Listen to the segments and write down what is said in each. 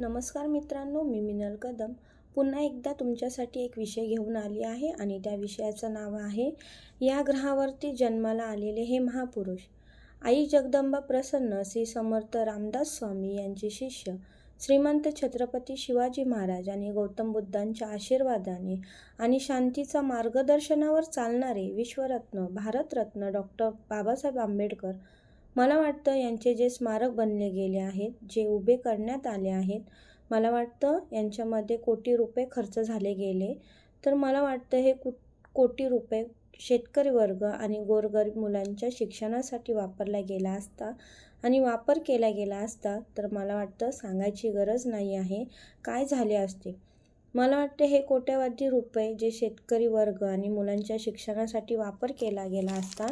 नमस्कार मित्रांनो, मी मिनल कदम पुन्हा एकदा तुमच्यासाठी एक विषय घेऊन आली आहे आणि त्या विषयाचं नाव आहे या ग्रहावरती जन्माला आलेले हे महापुरुष. आई जगदंबा प्रसन्न श्री समर्थ रामदास स्वामी यांचे शिष्य श्रीमंत छत्रपती शिवाजी महाराज आणि गौतम बुद्धांच्या आशीर्वादाने आणि शांतीचा मार्गदर्शनावर चालणारे विश्वरत्न भारतरत्न डॉक्टर बाबासाहेब आंबेडकर, मला वाटतं यांचे जे स्मारक बनले गेले आहेत, जे उभे करण्यात आले आहेत, मला वाटतं यांच्यामध्ये कोटी रुपये खर्च झाले गेले. तर मला वाटतं हे कोटी रुपये शेतकरी वर्ग आणि गोरगरीब मुलांच्या शिक्षणासाठी वापरला गेला असता आणि वापर केला गेला असता तर मला वाटतं सांगायची गरज नाही आहे काय झाले असते. मला वाटते हे कोट्यवधी रुपये जे शेतकरी वर्ग आणि मुलांच्या शिक्षणासाठी वापर केला गेला असता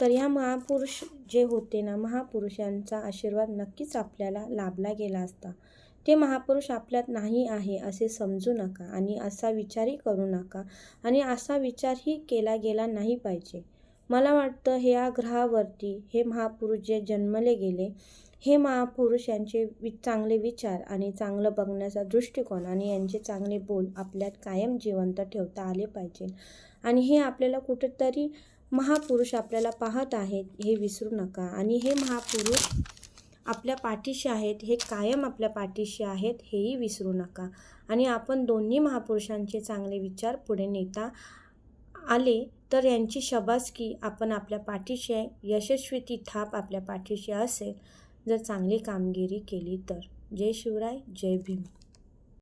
तर ह्या महापुरुष जे होते ना, महापुरुषांचा आशीर्वाद नक्कीच आपल्याला लाभला गेला असता. ते महापुरुष आपल्यात नाही आहे असे समजू नका आणि असा विचारही करू नका आणि असा विचारही केला गेला नाही पाहिजे. मला वाटतं ह्या ग्रहावरती हे महापुरुष जे जन्मले गेले, हे महापुरुष यांचे चांगले विचार आणि चांगलं बघण्याचा दृष्टिकोन आणि यांचे चांगले बोल आपल्यात कायम जिवंत ठेवता आले पाहिजे. आणि हे आपल्याला कुठेतरी महापुरुष आपल्याला पाहत आहेत हे विसरू नका आणि हे महापुरुष आपल्या पाठीशी आहेत, हे कायम आपल्या पाठीशी आहेत हेही विसरू नका. आणि आपण दोन्ही महापुरुषांचे चांगले विचार पुढे नेता आले तर यांची शाबासकी आपण आपल्या पाठीशी आहे, यशस्वी ती थाप आपल्या पाठीशी असेल जर चांगली कामगिरी केली तर. जय शिवराय, जय भीम.